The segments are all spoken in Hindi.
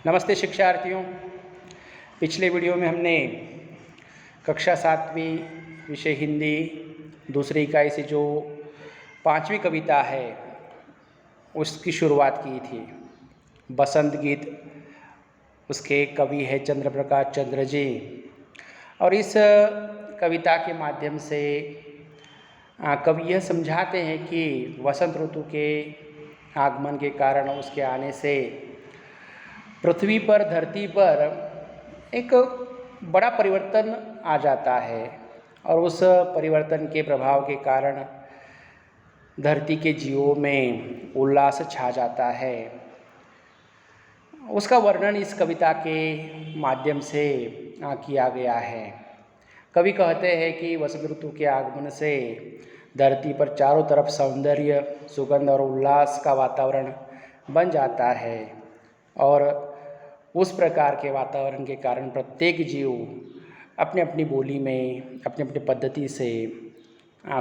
नमस्ते शिक्षार्थियों। पिछले वीडियो में हमने कक्षा 7वीं विषय हिंदी दूसरी इकाई से जो 5वीं कविता है उसकी शुरुआत की थी। बसंत गीत, उसके कवि है चंद्र प्रकाश चंद्र जी। और इस कविता के माध्यम से कवि यह समझाते हैं कि वसंत ऋतु के आगमन के कारण, उसके आने से पृथ्वी पर, धरती पर एक बड़ा परिवर्तन आ जाता है और उस परिवर्तन के प्रभाव के कारण धरती के जीवों में उल्लास छा जाता है। उसका वर्णन इस कविता के माध्यम से किया गया है। कवि कहते हैं कि वसंत ऋतु के आगमन से धरती पर चारों तरफ सौंदर्य, सुगंध और उल्लास का वातावरण बन जाता है और उस प्रकार के वातावरण के कारण प्रत्येक जीव अपनी अपनी बोली में, अपनी अपनी पद्धति से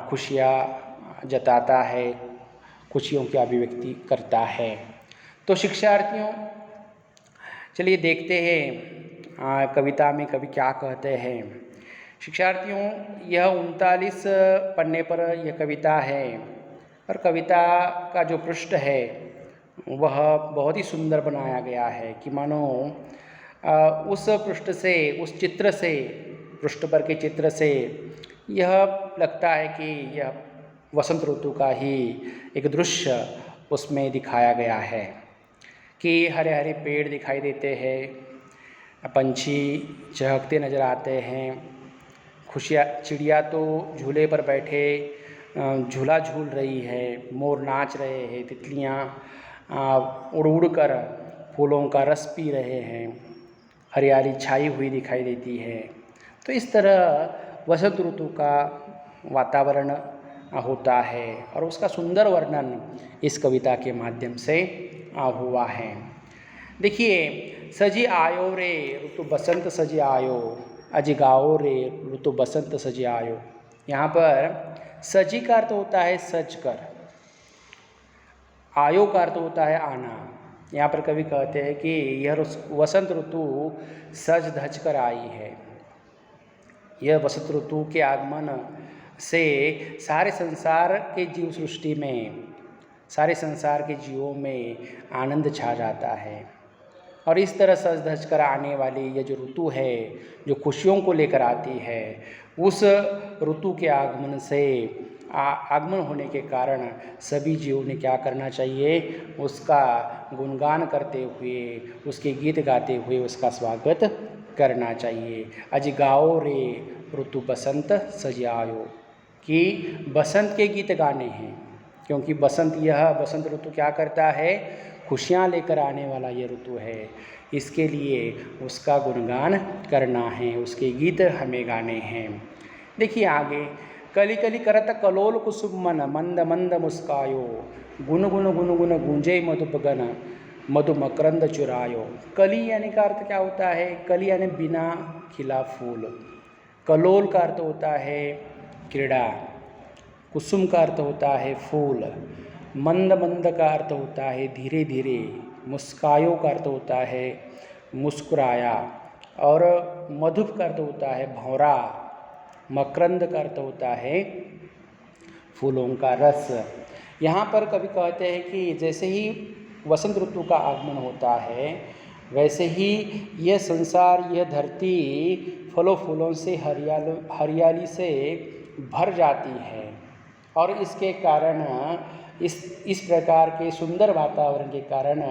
खुशियाँ जताता है, खुशियों की अभिव्यक्ति करता है। तो शिक्षार्थियों, चलिए देखते हैं कविता में कवि क्या कहते हैं। शिक्षार्थियों, यह 39 पन्ने पर यह कविता है और कविता का जो पृष्ठ है वह बहुत ही सुंदर बनाया गया है कि मानो उस पृष्ठ से, उस चित्र से, पृष्ठ पर के चित्र से यह लगता है कि यह वसंत ऋतु का ही एक दृश्य उसमें दिखाया गया है कि हरे हरे पेड़ दिखाई देते हैं, पंछी चहकते नज़र आते हैं, खुशियाँ, चिड़िया तो झूले पर बैठे झूला झूल रही है, मोर नाच रहे हैं, तितलियाँ उड़ उड़ कर फूलों का रस पी रहे हैं, हरियाली छाई हुई दिखाई देती है। तो इस तरह वसंत ऋतु का वातावरण होता है और उसका सुंदर वर्णन इस कविता के माध्यम से हुआ है। देखिए, सजी आयो रे ऋतु बसंत सजी आयो, अजी गाओ रे ऋतु बसंत सजी आयो। यहाँ पर सजी का अर्थ होता है सज कर, आयो का अर्थ होता है आना। यहाँ पर कवि कहते हैं कि यह वसंत ऋतु सज धज कर आई है। यह वसंत ऋतु के आगमन से सारे संसार के जीव सृष्टि में, सारे संसार के जीवों में आनंद छा जाता है और इस तरह सज धज कर आने वाली यह जो ऋतु है, जो खुशियों को लेकर आती है, उस ऋतु के आगमन से आगमन होने के कारण सभी जीवों ने क्या करना चाहिए, उसका गुणगान करते हुए, उसके गीत गाते हुए उसका स्वागत करना चाहिए। अज गाओ रे ऋतु बसंत सजायो, कि बसंत के गीत गाने हैं, क्योंकि यह बसंत ऋतु क्या करता है, खुशियाँ लेकर आने वाला ये ऋतु है। इसके लिए उसका गुणगान करना है, उसके गीत हमें गाने हैं। देखिए आगे, कली कली करत कलोल कुसुम मन, मंद मंद मुस्कायो, गुन गुन गुन गुन गूंजे मधुप गन, मधु मकरंद चुरायो। कली यानी का अर्थ क्या होता है, कली यानी बिना खिला फूल, कलोल का अर्थ होता है क्रीड़ा, कुसुम का अर्थ होता है फूल, मंद मंद का अर्थ होता है धीरे धीरे, मुस्कायो का अर्थ होता है मुस्कुराया और मधुप का अर्थ होता है भौरा, मकरंद का अर्थ होता है फूलों का रस। यहाँ पर कवि कहते हैं कि जैसे ही वसंत ऋतु का आगमन होता है वैसे ही यह संसार, यह धरती फलों फूलों से, हरियाली से भर जाती है और इसके कारण, इस प्रकार के सुंदर वातावरण के कारण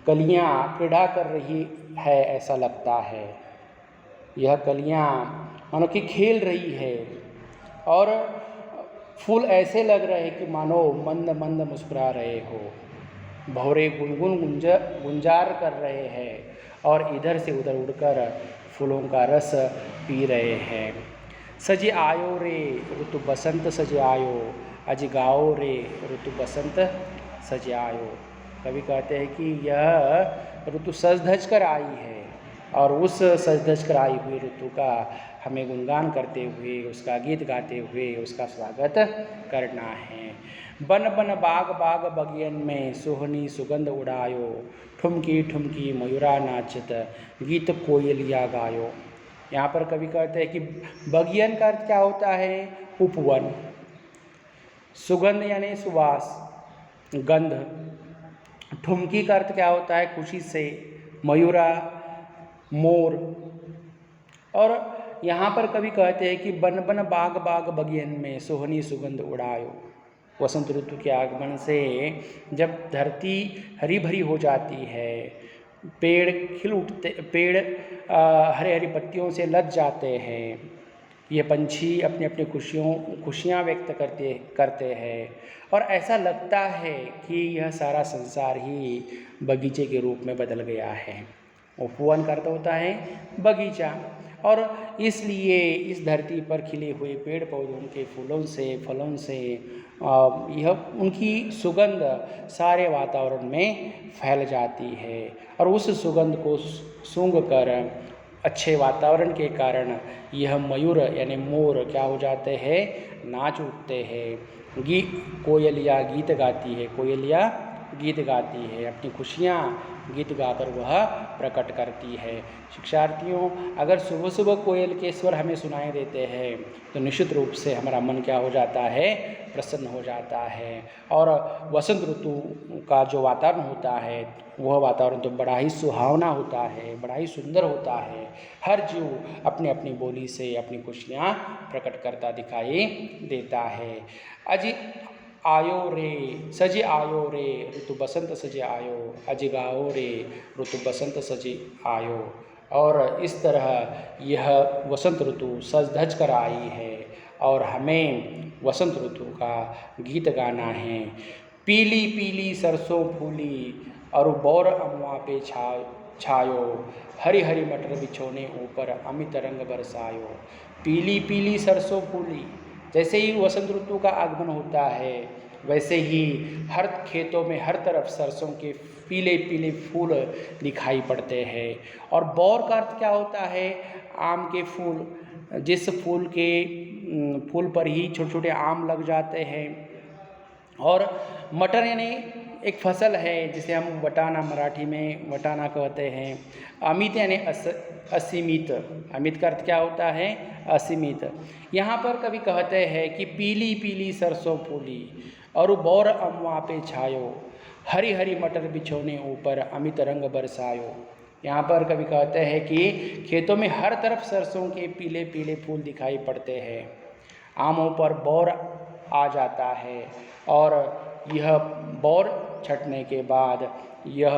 कलियाँ क्रीड़ा कर रही है, ऐसा लगता है। यह कलियाँ मानो कि खेल रही है और फूल ऐसे लग रहे हैं कि मानो मंद मंद मुस्कुरा रहे हो, भौरे गुनगुन गुंजार कर रहे हैं और इधर से उधर उड़कर फूलों का रस पी रहे हैं। सजी आयो रे ऋतु बसंत सजी आयो, अज गाओ रे ऋतु बसंत सजी आयो। कवि कहते हैं कि यह ऋतु सज धज कर आई है और उस सज धज कर आई हुई ऋतु का हमें गुणगान करते हुए, उसका गीत गाते हुए उसका स्वागत करना है। बन बन बाग बाग बगियन में सोहनी सुगंध उड़ायो, ठुमकी ठुमकी मयूरा नाचत गीत कोयलिया गायो। यहाँ पर कवि कहते हैं कि बगियन का अर्थ क्या होता है? उपवन। सुगंध यानी सुवास, गंध। ठुमकी का अर्थ क्या होता है? खुशी से। मयूरा, मोर। और यहाँ पर कवि कहते हैं कि बन बन बाग बाग बगियन में सोहनी सुगंध उड़ायो। वसंत ऋतु के आगमन से जब धरती हरी भरी हो जाती है, पेड़ खिल उठते, पेड़ हरे हरी पत्तियों से लद जाते हैं, ये पंछी अपनी अपनी खुशियाँ व्यक्त करते हैं और ऐसा लगता है कि यह सारा संसार ही बगीचे के रूप में बदल गया है। उपवन का अर्थ होता है बगीचा, और इसलिए इस धरती पर खिले हुए पेड़ पौधों के फूलों से, फलों से यह उनकी सुगंध सारे वातावरण में फैल जाती है और उस सुगंध को सूंघ कर अच्छे वातावरण के कारण यह मयूर यानी मोर क्या हो जाते हैं? नाच उठते हैं। कोयलिया गीत गाती है, कोयलिया गीत गाती है, अपनी खुशियाँ गीत गाकर वह प्रकट करती है। शिक्षार्थियों, अगर सुबह सुबह कोयल के स्वर हमें सुनाई देते हैं तो निश्चित रूप से हमारा मन क्या हो जाता है? प्रसन्न हो जाता है। और वसंत ऋतु का जो वातावरण होता है वह वातावरण तो बड़ा ही सुहावना होता है, बड़ा ही सुंदर होता है। हर जीव अपनी अपनी बोली से अपनी खुशियाँ प्रकट करता दिखाई देता है। अजी आयो रे सजी आयो रे ऋतु बसंत सजी आयो, अजी गाओ रे ऋतु बसंत सजी आयो। और इस तरह यह वसंत ऋतु सज धज कर आई है और हमें वसंत ऋतु का गीत गाना है। पीली पीली सरसों फूली और बौर अमवा पे छायो, हरी हरी मटर बिछोने ऊपर अमित रंग बरसायो। पीली पीली सरसों फूली, जैसे ही वसंत ऋतु का आगमन होता है वैसे ही हर खेतों में हर तरफ सरसों के पीले पीले फूल दिखाई पड़ते हैं। और बौर का अर्थ क्या होता है? आम के फूल, जिस फूल पर ही छोटे छोटे आम लग जाते हैं। और मटर यानी एक फसल है जिसे हम वटाना, मराठी में वटाना कहते हैं। अमित यानी असीमित, अमित का अर्थ क्या होता है? असीमित। यहाँ पर कवि कहते हैं कि पीली पीली सरसों फूली और बौर अमवा पे छायो, हरी हरी मटर बिछोने ऊपर अमित रंग बरसायो। यहाँ पर कवि कहते हैं कि खेतों में हर तरफ सरसों के पीले पीले फूल दिखाई पड़ते हैं, आमों पर बौर आ जाता है और यह बौर छटने के बाद यह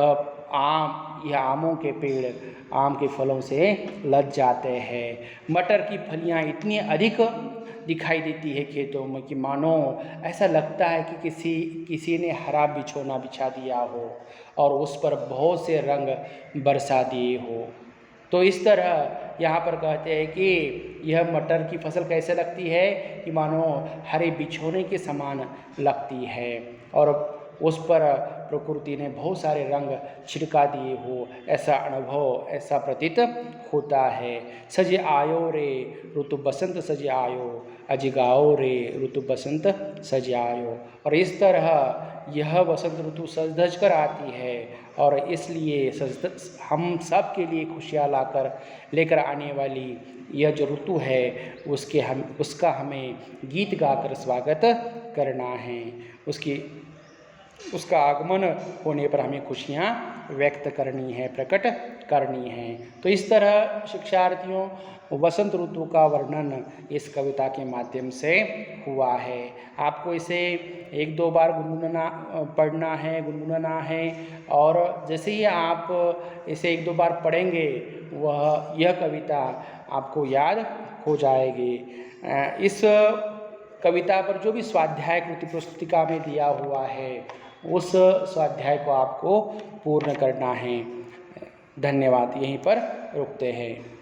आमों के पेड़ आम के फलों से लद जाते हैं। मटर की फलियाँ इतनी अधिक दिखाई देती है खेतों में कि मानो ऐसा लगता है कि किसी ने हरा बिछोना बिछा दिया हो और उस पर बहुत से रंग बरसा दिए हो। तो इस तरह यहाँ पर कहते हैं कि यह मटर की फसल कैसे लगती है कि मानो हरे बिछोने के समान लगती है और उस पर प्रकृति ने बहुत सारे रंग छिड़का दिए हो, ऐसा अनुभव, ऐसा प्रतीत होता है। सजे आयो रे ऋतु बसंत सजे आयो, अजी गाओ रे ऋतु बसंत सजे आयो। और इस तरह यह वसंत ऋतु सज धज कर आती है और इसलिए हम सब के लिए खुशियाँ लेकर आने वाली यह जो ऋतु है उसका हमें गीत गाकर स्वागत करना है। उसका आगमन होने पर हमें खुशियाँ व्यक्त करनी है, प्रकट करनी है। तो इस तरह शिक्षार्थियों वसंत ऋतु का वर्णन इस कविता के माध्यम से हुआ है। आपको इसे एक दो बार पढ़ना गुनगुनाना है और जैसे ही आप इसे एक दो बार पढ़ेंगे यह कविता आपको याद हो जाएगी। इस कविता पर जो भी स्वाध्याय कृति पुस्तिका में दिया हुआ है उस स्वाध्याय को आपको पूर्ण करना है। धन्यवाद। यहीं पर रुकते हैं।